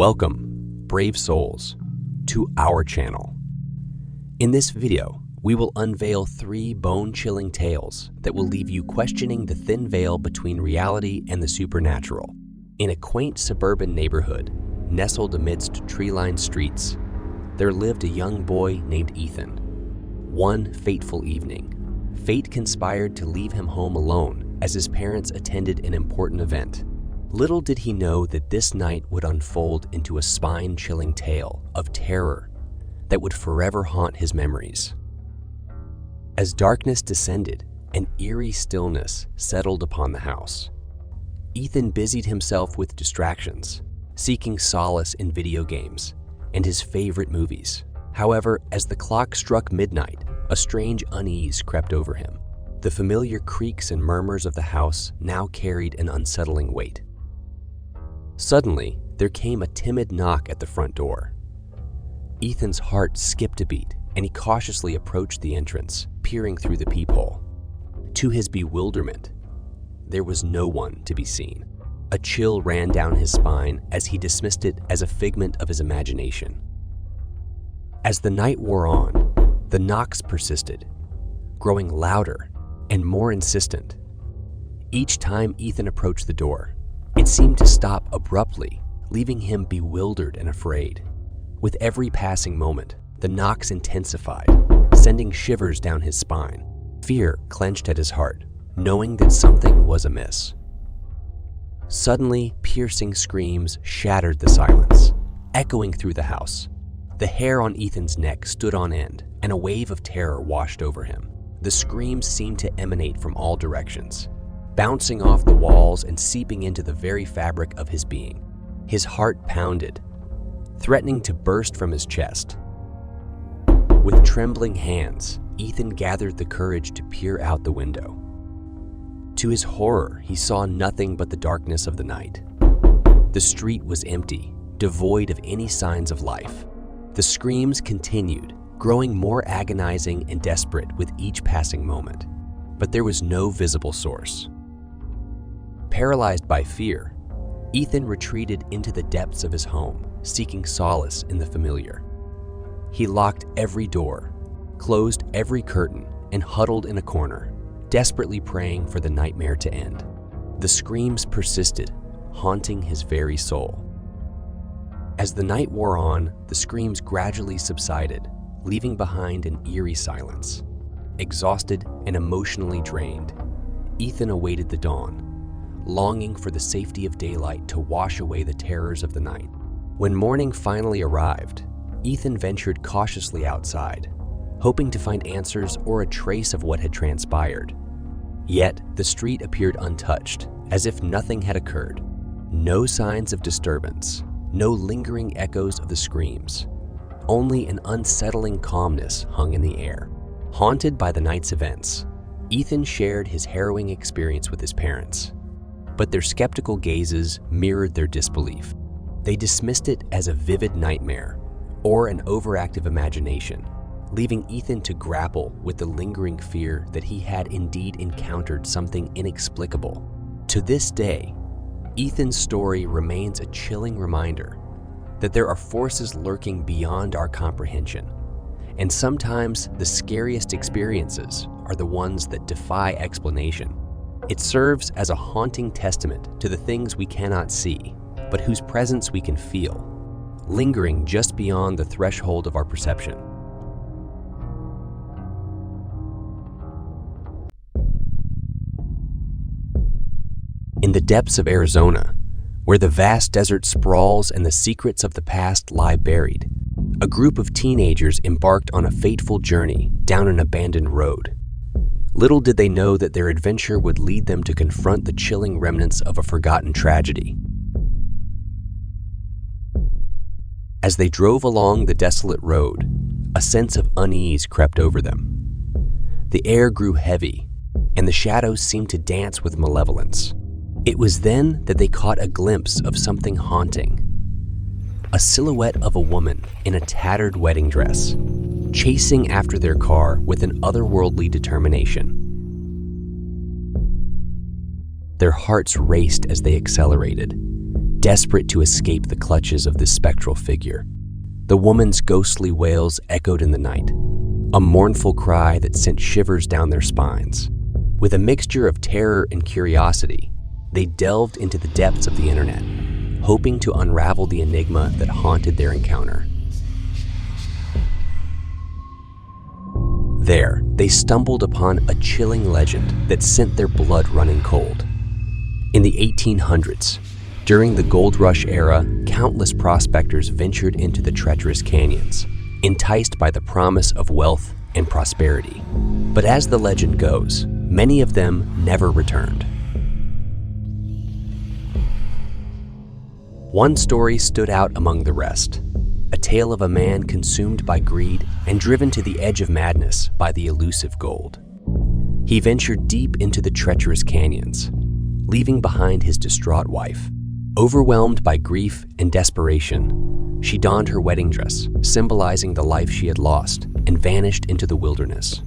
Welcome, brave souls, to our channel. In this video, we will unveil 3 bone-chilling tales that will leave you questioning the thin veil between reality and the supernatural. In a quaint suburban neighborhood, nestled amidst tree-lined streets, there lived a young boy named Ethan. One fateful evening, fate conspired to leave him home alone as his parents attended an important event. Little did he know that this night would unfold into a spine-chilling tale of terror that would forever haunt his memories. As darkness descended, an eerie stillness settled upon the house. Ethan busied himself with distractions, seeking solace in video games and his favorite movies. However, as the clock struck midnight, a strange unease crept over him. The familiar creaks and murmurs of the house now carried an unsettling weight. Suddenly, there came a timid knock at the front door. Ethan's heart skipped a beat, and he cautiously approached the entrance, peering through the peephole. To his bewilderment, there was no one to be seen. A chill ran down his spine as he dismissed it as a figment of his imagination. As the night wore on, the knocks persisted, growing louder and more insistent. Each time Ethan approached the door, it seemed to stop abruptly, leaving him bewildered and afraid. With every passing moment, the knocks intensified, sending shivers down his spine. Fear clenched at his heart, knowing that something was amiss. Suddenly, piercing screams shattered the silence, echoing through the house. The hair on Ethan's neck stood on end, and a wave of terror washed over him. The screams seemed to emanate from all directions, bouncing off the walls and seeping into the very fabric of his being. His heart pounded, threatening to burst from his chest. With trembling hands, Ethan gathered the courage to peer out the window. To his horror, he saw nothing but the darkness of the night. The street was empty, devoid of any signs of life. The screams continued, growing more agonizing and desperate with each passing moment, but there was no visible source. Paralyzed by fear, Ethan retreated into the depths of his home, seeking solace in the familiar. He locked every door, closed every curtain, and huddled in a corner, desperately praying for the nightmare to end. The screams persisted, haunting his very soul. As the night wore on, the screams gradually subsided, leaving behind an eerie silence. Exhausted and emotionally drained, Ethan awaited the dawn, longing for the safety of daylight to wash away the terrors of the night. When morning finally arrived, Ethan ventured cautiously outside, hoping to find answers or a trace of what had transpired. Yet, the street appeared untouched, as if nothing had occurred. No signs of disturbance, no lingering echoes of the screams. Only an unsettling calmness hung in the air. Haunted by the night's events, Ethan shared his harrowing experience with his parents, but their skeptical gazes mirrored their disbelief. They dismissed it as a vivid nightmare or an overactive imagination, leaving Ethan to grapple with the lingering fear that he had indeed encountered something inexplicable. To this day, Ethan's story remains a chilling reminder that there are forces lurking beyond our comprehension, and sometimes the scariest experiences are the ones that defy explanation. It serves as a haunting testament to the things we cannot see, but whose presence we can feel, lingering just beyond the threshold of our perception. In the depths of Arizona, where the vast desert sprawls and the secrets of the past lie buried, a group of teenagers embarked on a fateful journey down an abandoned road. Little did they know that their adventure would lead them to confront the chilling remnants of a forgotten tragedy. As they drove along the desolate road, a sense of unease crept over them. The air grew heavy, and the shadows seemed to dance with malevolence. It was then that they caught a glimpse of something haunting. A silhouette of a woman in a tattered wedding dress, chasing after their car with an otherworldly determination. Their hearts raced as they accelerated, desperate to escape the clutches of this spectral figure. The woman's ghostly wails echoed in the night, a mournful cry that sent shivers down their spines. With a mixture of terror and curiosity, they delved into the depths of the internet, hoping to unravel the enigma that haunted their encounter. There, they stumbled upon a chilling legend that sent their blood running cold. In the 1800s, during the gold rush era, countless prospectors ventured into the treacherous canyons, enticed by the promise of wealth and prosperity. But as the legend goes, many of them never returned. One story stood out among the rest, a tale of a man consumed by greed and driven to the edge of madness by the elusive gold. He ventured deep into the treacherous canyons, leaving behind his distraught wife. Overwhelmed by grief and desperation, she donned her wedding dress, symbolizing the life she had lost, and vanished into the wilderness.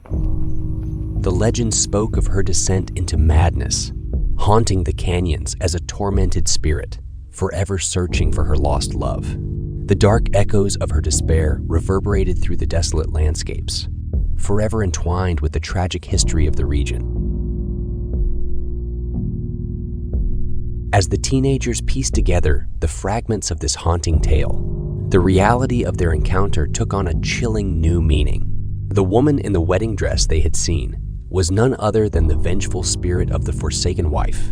The legend spoke of her descent into madness, haunting the canyons as a tormented spirit, forever searching for her lost love. The dark echoes of her despair reverberated through the desolate landscapes, forever entwined with the tragic history of the region. As the teenagers pieced together the fragments of this haunting tale, the reality of their encounter took on a chilling new meaning. The woman in the wedding dress they had seen was none other than the vengeful spirit of the forsaken wife,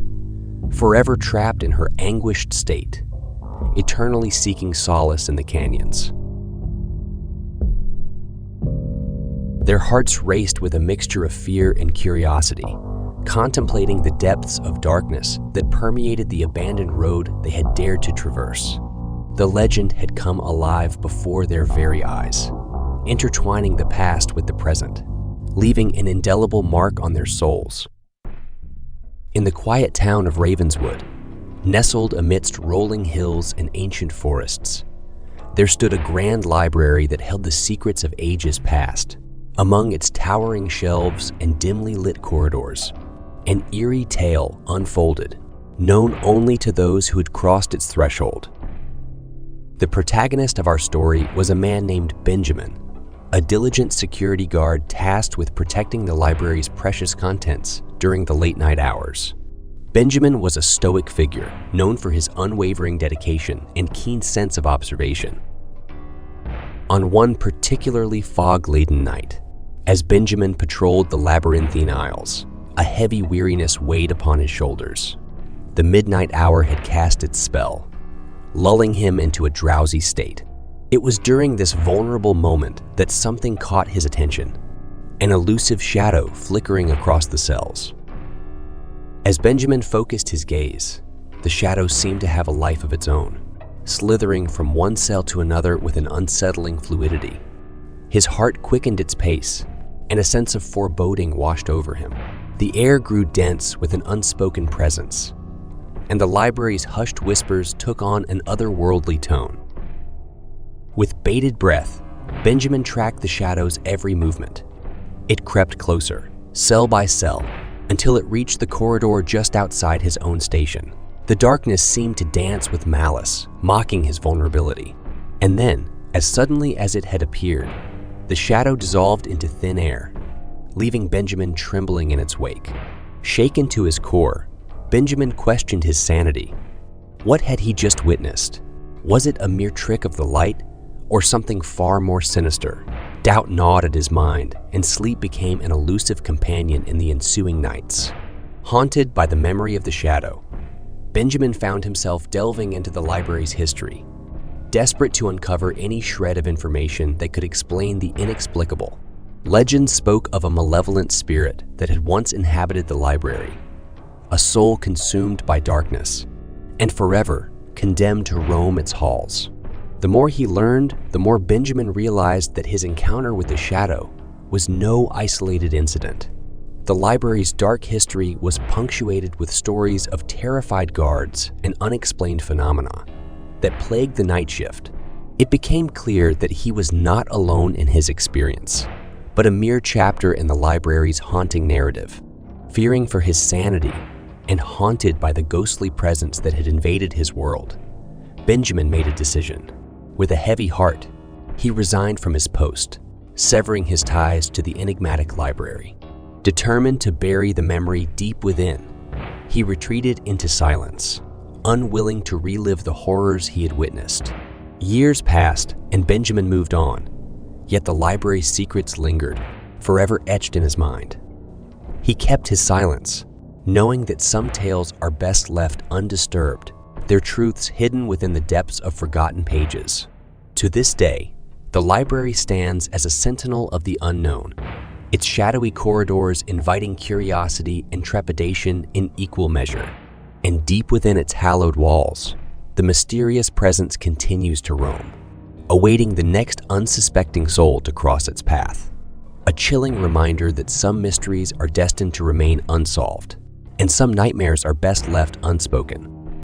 forever trapped in her anguished state, eternally seeking solace in the canyons. Their hearts raced with a mixture of fear and curiosity, contemplating the depths of darkness that permeated the abandoned road they had dared to traverse. The legend had come alive before their very eyes, intertwining the past with the present, leaving an indelible mark on their souls. In the quiet town of Ravenswood, nestled amidst rolling hills and ancient forests, there stood a grand library that held the secrets of ages past. Among its towering shelves and dimly lit corridors, an eerie tale unfolded, known only to those who had crossed its threshold. The protagonist of our story was a man named Benjamin, a diligent security guard tasked with protecting the library's precious contents during the late-night hours. Benjamin was a stoic figure, known for his unwavering dedication and keen sense of observation. On one particularly fog-laden night, as Benjamin patrolled the labyrinthine aisles, a heavy weariness weighed upon his shoulders. The midnight hour had cast its spell, lulling him into a drowsy state. It was during this vulnerable moment that something caught his attention, an elusive shadow flickering across the cells. As Benjamin focused his gaze, the shadow seemed to have a life of its own, slithering from one cell to another with an unsettling fluidity. His heart quickened its pace, and a sense of foreboding washed over him. The air grew dense with an unspoken presence, and the library's hushed whispers took on an otherworldly tone. With bated breath, Benjamin tracked the shadow's every movement. It crept closer, cell by cell, until it reached the corridor just outside his own station. The darkness seemed to dance with malice, mocking his vulnerability. And then, as suddenly as it had appeared, the shadow dissolved into thin air, leaving Benjamin trembling in its wake. Shaken to his core, Benjamin questioned his sanity. What had he just witnessed? Was it a mere trick of the light, or something far more sinister? Doubt gnawed at his mind, and sleep became an elusive companion in the ensuing nights. Haunted by the memory of the shadow, Benjamin found himself delving into the library's history, desperate to uncover any shred of information that could explain the inexplicable. Legends spoke of a malevolent spirit that had once inhabited the library, a soul consumed by darkness, and forever condemned to roam its halls. The more he learned, the more Benjamin realized that his encounter with the shadow was no isolated incident. The library's dark history was punctuated with stories of terrified guards and unexplained phenomena that plagued the night shift. It became clear that he was not alone in his experience, but a mere chapter in the library's haunting narrative. Fearing for his sanity and haunted by the ghostly presence that had invaded his world, Benjamin made a decision. With a heavy heart, he resigned from his post, severing his ties to the enigmatic library. Determined to bury the memory deep within, he retreated into silence, unwilling to relive the horrors he had witnessed. Years passed and Benjamin moved on, yet the library's secrets lingered, forever etched in his mind. He kept his silence, knowing that some tales are best left undisturbed, their truths hidden within the depths of forgotten pages. To this day, the library stands as a sentinel of the unknown, its shadowy corridors inviting curiosity and trepidation in equal measure. And deep within its hallowed walls, the mysterious presence continues to roam, awaiting the next unsuspecting soul to cross its path. A chilling reminder that some mysteries are destined to remain unsolved, and some nightmares are best left unspoken.